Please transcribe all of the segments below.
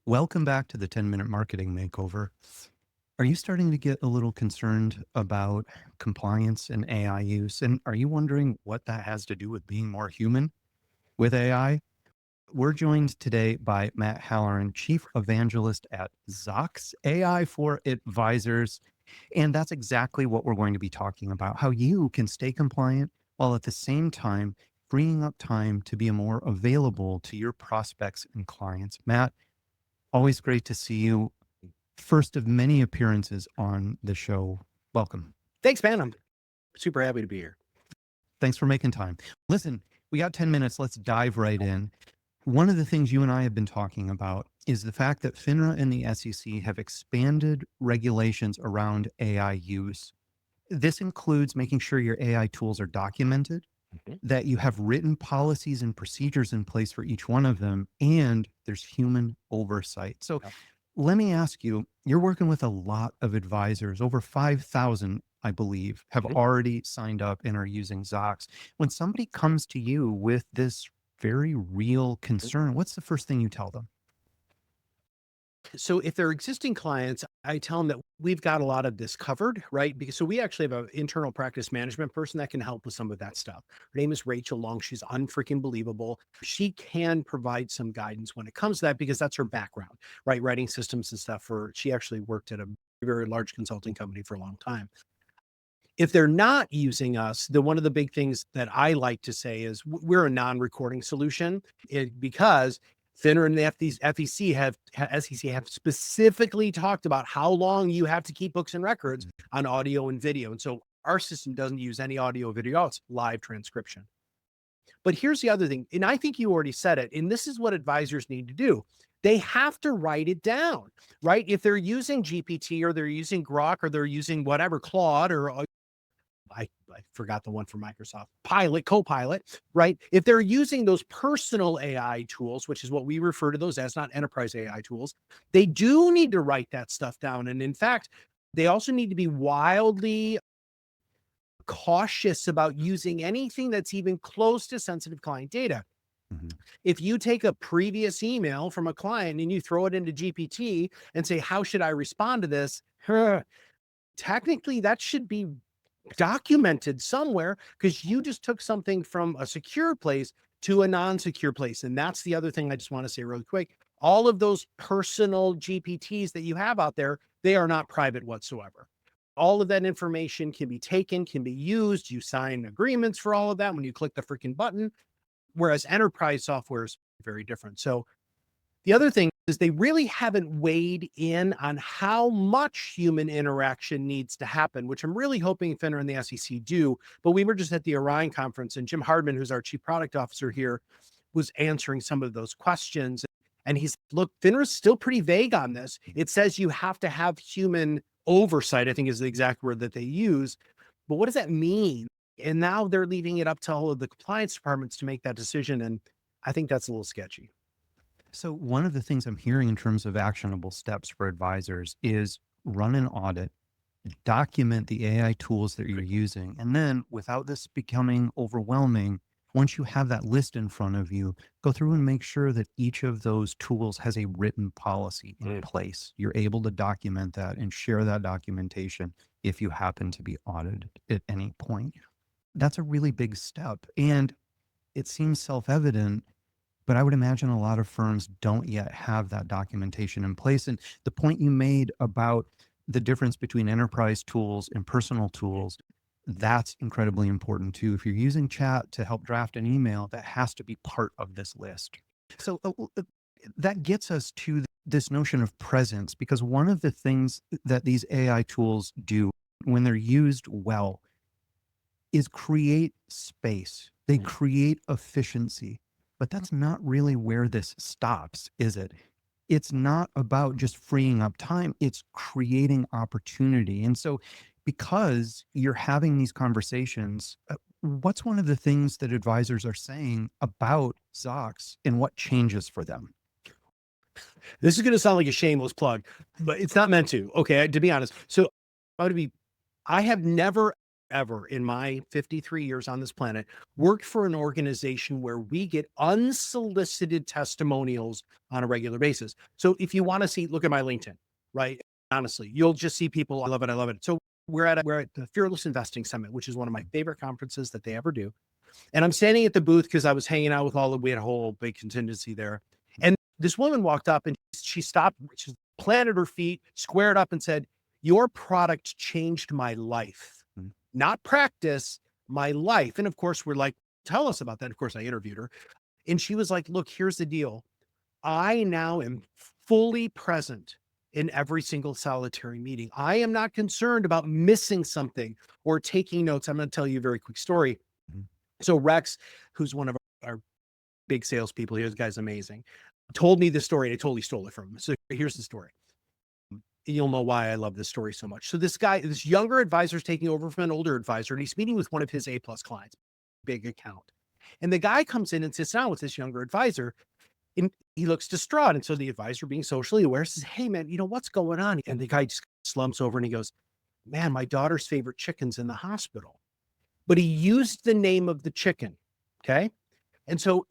Welcome back to the 10-minute marketing makeover. Are you starting to get a little concerned about compliance and AI use? And are you wondering what that has to do with being more human with AI? We're joined today by Matt Halloran, Chief Evangelist at Zocks, AI for Advisors. And that's exactly what we're going to be talking about, how you can stay compliant while at the same time freeing up time to be more available to your prospects and clients. Matt, always great to see you. First of many appearances on the show. Welcome. Thanks, man. I'm super happy to be here. Thanks for making time. Listen, we got 10 minutes. Let's dive right in. One of the things you and I have been talking about is the fact that FINRA and the SEC have expanded regulations around AI use. This includes making sure your AI tools are documented, that you have written policies and procedures in place for each one of them, and there's human oversight. So Yep. let me ask you, you're working with a lot of advisors, over 5,000, I believe, have Mhm. already signed up and are using Zocks. When somebody comes to you with this very real concern, what's the first thing you tell them? So if they're existing clients, I tell them that we've got a lot of this covered, right? Because we actually have an internal practice management person that can help with some of that stuff. Her name is Rachel Long. She's unfreaking believable. She can provide some guidance when it comes to that because that's her background, right? Writing systems and stuff she actually worked at a very large consulting company for a long time. If they're not using us, then one of the big things that I like to say is we're a non-recording solution because FINRA and the SEC have specifically talked about how long you have to keep books and records on audio and video. And so our system doesn't use any audio or video. It's live transcription. But here's the other thing, and I think you already said it, and this is what advisors need to do. They have to write it down, right? If they're using GPT or they're using Grok or they're using whatever, Claude or I forgot the one from Microsoft, Copilot, right? If they're using those personal AI tools, which is what we refer to those as, not enterprise AI tools, they do need to write that stuff down. And in fact, they also need to be wildly cautious about using anything that's even close to sensitive client data. Mhm. If you take a previous email from a client and you throw it into GPT and say, how should I respond to this? Technically, that should be documented somewhere because you just took something from a secure place to a non-secure place. And that's the other thing I just want to say really quick. All of those personal GPTs that you have out there, they are not private whatsoever. All of that information can be taken, can be used. You sign agreements for all of that when you click the freaking button, whereas enterprise software is very different. So the other thing is they really haven't weighed in on how much human interaction needs to happen, which I'm really hoping FINRA and the SEC do. But we were just at the Orion conference, and Jim Hardman, who's our chief product officer here, was answering some of those questions. And he's, look, FINRA's still pretty vague on this. It says you have to have human oversight, I think is the exact word that they use. But what does that mean? And now they're leaving it up to all of the compliance departments to make that decision. And I think that's a little sketchy. So, one of the things I'm hearing in terms of actionable steps for advisors is run an audit, document the AI tools that you're using. And then, without this becoming overwhelming, once you have that list in front of you, go through and make sure that each of those tools has a written policy in place. You're able to document that and share that documentation if you happen to be audited at any point. That's a really big step. And it seems self evident, but I would imagine a lot of firms don't yet have that documentation in place. And the point you made about the difference between enterprise tools and personal tools, that's incredibly important too. If you're using chat to help draft an email, that has to be part of this list. So that gets us to this notion of presence, because one of the things that these AI tools do when they're used well is create space. They create efficiency, but that's not really where this stops, is it? It's not about just freeing up time, it's creating opportunity. And so, because you're having these conversations, what's one of the things that advisors are saying about Zocks and what changes for them? This is going to sound like a shameless plug, but it's not meant to. Okay, to be honest. So I have never ever in my 53 years on this planet worked for an organization where we get unsolicited testimonials on a regular basis. So if you want to see, look at my LinkedIn, right? Honestly, you'll just see people. I love it. I love it. So we're at the Fearless Investing Summit, which is one of my favorite conferences that they ever do. And I'm standing at the booth because I was hanging out with we had a whole big contingency there. And this woman walked up and she stopped, she planted her feet, squared up and said, "Your product changed my life, not practice, my life." And of course, we're like, "Tell us about that." Of course, I interviewed her and she was like, "Look, here's the deal. I now am fully present in every single solitary meeting. I am not concerned about missing something or taking notes." I'm going to tell you a very quick story. Mhm. So Rex, who's one of our big salespeople here, this guy's amazing, told me this story and I totally stole it from him. So here's the story. You'll know why I love this story so much. So this guy, this younger advisor is taking over from an older advisor and he's meeting with one of his A-plus clients, big account. And the guy comes in and sits down with this younger advisor and he looks distraught. And so the advisor, being socially aware, says, "Hey man, what's going on?" And the guy just slumps over and he goes, "Man, my daughter's favorite chicken's in the hospital." But he used the name of the chicken. Okay. And so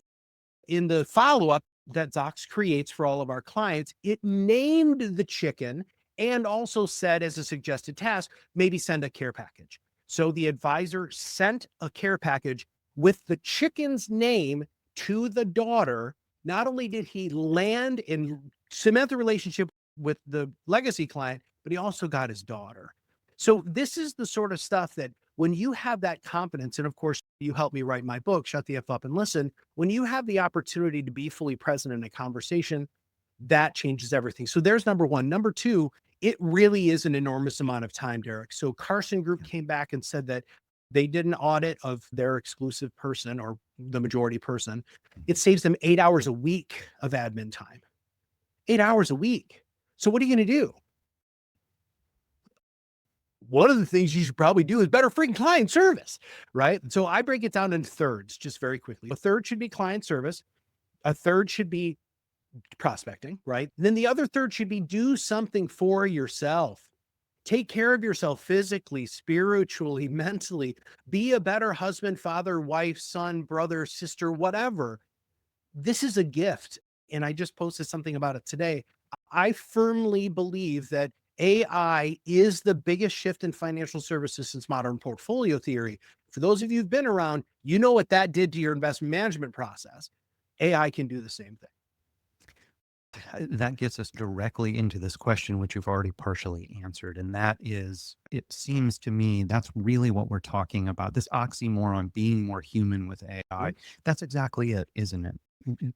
in the follow-up that Zocks creates for all of our clients, it named the chicken and also said as a suggested task, maybe send a care package. So the advisor sent a care package with the chicken's name to the daughter. Not only did he land and cement the relationship with the legacy client, but he also got his daughter. So this is the sort of stuff that when you have that confidence, and of course, you helped me write my book, Shut the F Up and Listen. When you have the opportunity to be fully present in a conversation, that changes everything. So there's number one. Number two, it really is an enormous amount of time, Derek. So Carson Group came back and said that they did an audit of their exclusive person or the majority person. It saves them 8 hours a week of admin time. 8 hours a week. So what are you going to do? One of the things you should probably do is better freaking client service, right? So I break it down in thirds just very quickly. A third should be client service. A third should be prospecting, right? Then the other third should be do something for yourself. Take care of yourself physically, spiritually, mentally. Be a better husband, father, wife, son, brother, sister, whatever. This is a gift. And I just posted something about it today. I firmly believe that AI is the biggest shift in financial services since modern portfolio theory. For those of you who've been around, you know what that did to your investment management process. AI can do the same thing. That gets us directly into this question, which you've already partially answered. And that is, it seems to me, that's really what we're talking about. This oxymoron, being more human with AI. That's exactly it, isn't it?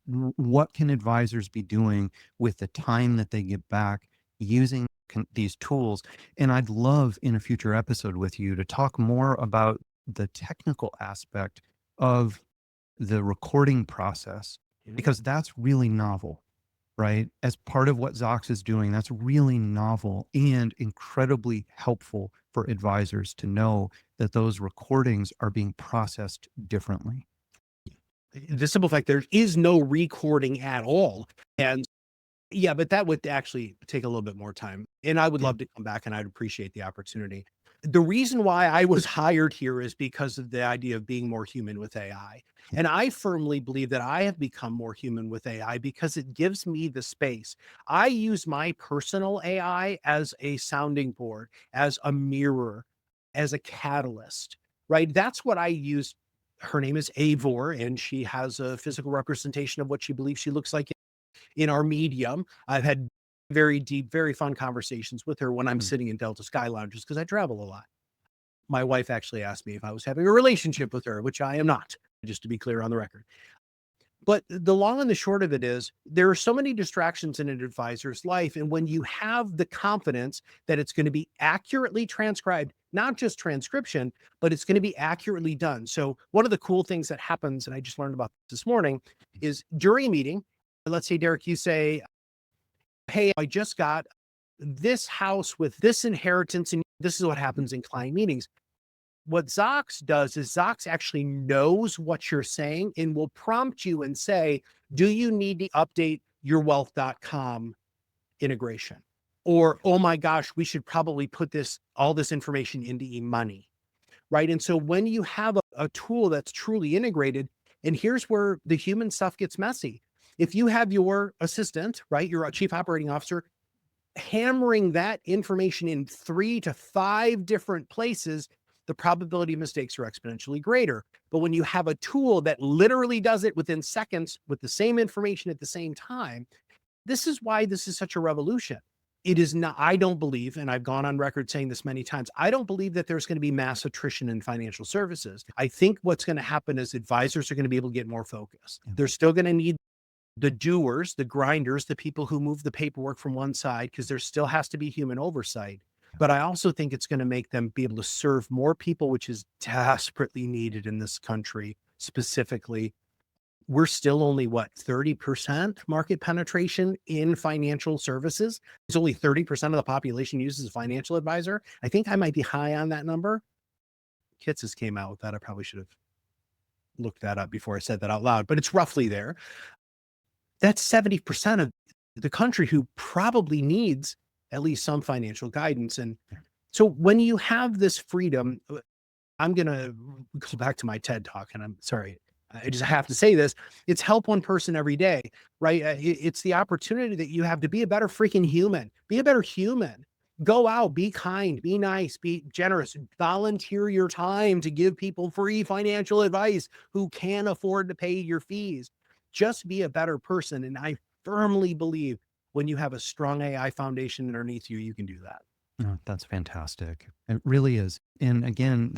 What can advisors be doing with the time that they get back using these tools? And I'd love in a future episode with you to talk more about the technical aspect of the recording process, because that's really novel, right? As part of what Zocks is doing, that's really novel and incredibly helpful for advisors to know that those recordings are being processed differently. The simple fact there is no recording at all. And yeah, but that would actually take a little bit more time. And I would love to come back and I'd appreciate the opportunity. The reason why I was hired here is because of the idea of being more human with AI. And I firmly believe that I have become more human with AI because it gives me the space. I use my personal AI as a sounding board, as a mirror, as a catalyst, right? That's what I use. Her name is Avor, and she has a physical representation of what she believes she looks like in our medium. I've had very deep, very fun conversations with her when I'm sitting in Delta Sky Lounges because I travel a lot. My wife actually asked me if I was having a relationship with her, which I am not, just to be clear on the record. But the long and the short of it is there are so many distractions in an advisor's life. And when you have the confidence that it's going to be accurately transcribed, not just transcription, but it's going to be accurately done. So one of the cool things that happens, and I just learned about this morning, is during a meeting, let's say, Derek, you say, "Hey, I just got this house with this inheritance." And this is what happens in client meetings. What Zocks does is Zocks actually knows what you're saying and will prompt you and say, "Do you need to update your wealth.com integration?" Or, "Oh my gosh, we should probably put all this information into eMoney." right? And so when you have a tool that's truly integrated, and here's where the human stuff gets messy. If you have your assistant, right, your chief operating officer, hammering that information in 3 to 5 different places, the probability of mistakes are exponentially greater. But when you have a tool that literally does it within seconds with the same information at the same time, this is why this is such a revolution. It is not, I don't believe, and I've gone on record saying this many times, I don't believe that there's going to be mass attrition in financial services. I think what's going to happen is advisors are going to be able to get more focused. Yeah. They're still going to need the doers, the grinders, the people who move the paperwork from one side, because there still has to be human oversight. But I also think it's going to make them be able to serve more people, which is desperately needed in this country specifically. We're still only what, 30% market penetration in financial services. It's only 30% of the population uses a financial advisor. I think I might be high on that number. Kitces came out with that. I probably should have looked that up before I said that out loud, but it's roughly there. That's 70% of the country who probably needs at least some financial guidance. And so when you have this freedom, I'm going to go back to my TED talk, and I'm sorry, I just have to say this. It's help one person every day, right? It's the opportunity that you have to be a better freaking human, be a better human. Go out, be kind, be nice, be generous, volunteer your time to give people free financial advice who can afford to pay your fees. Just be a better person. And I firmly believe when you have a strong AI foundation underneath you, you can do that. Oh, that's fantastic. It really is. And again,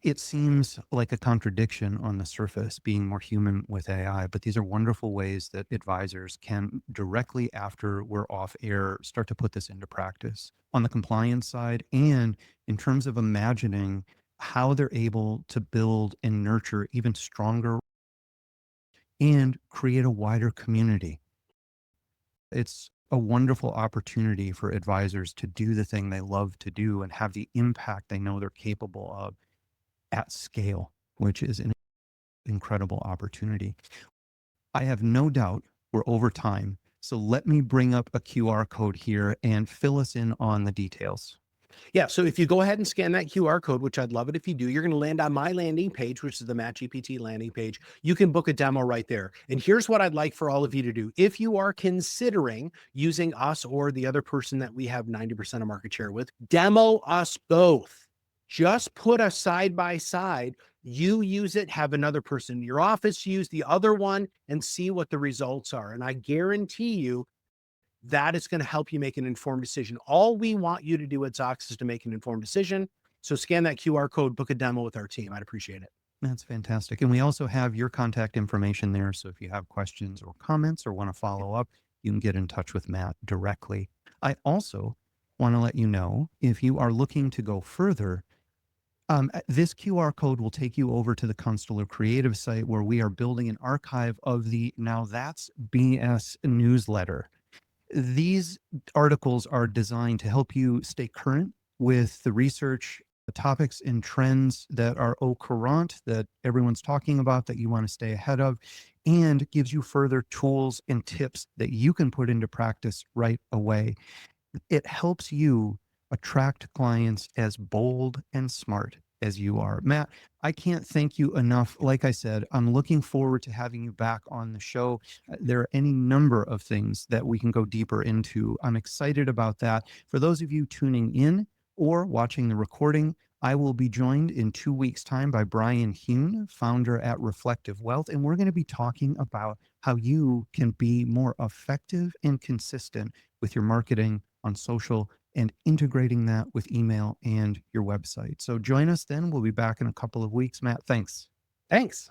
it seems like a contradiction on the surface, being more human with AI, but these are wonderful ways that advisors can directly after we're off air start to put this into practice on the compliance side and in terms of imagining how they're able to build and nurture even stronger and create a wider community. It's a wonderful opportunity for advisors to do the thing they love to do and have the impact they know they're capable of at scale, which is an incredible opportunity. I have no doubt we're over time. So let me bring up a QR code here and fill us in on the details. Yeah. So if you go ahead and scan that QR code, which I'd love it if you do, you're going to land on my landing page, which is the Matt GPT landing page. You can book a demo right there. And here's what I'd like for all of you to do. If you are considering using us or the other person that we have 90% of market share with, demo us both. Just put us side by side. You use it, have another person in your office use the other one, and see what the results are. And I guarantee you, that is going to help you make an informed decision. All we want you to do at Zocks is to make an informed decision. So scan that QR code, book a demo with our team. I'd appreciate it. That's fantastic. And we also have your contact information there. So if you have questions or comments or want to follow up, you can get in touch with Matt directly. I also want to let you know if you are looking to go further, this QR code will take you over to the Constellar Creative site where we are building an archive of the Now That's BS newsletter. These articles are designed to help you stay current with the research, the topics and trends that are au courant, that everyone's talking about, that you want to stay ahead of, and gives you further tools and tips that you can put into practice right away. It helps you attract clients as bold and smart as you are. Matt, I can't thank you enough. Like I said, I'm looking forward to having you back on the show. There are any number of things that we can go deeper into. I'm excited about that. For those of you tuning in or watching the recording, I will be joined in 2 weeks' time by Brian Hune, founder at Reflective Wealth, and we're going to be talking about how you can be more effective and consistent with your marketing on social and integrating that with email and your website. So join us then. We'll be back in a couple of weeks. Matt, thanks. Thanks.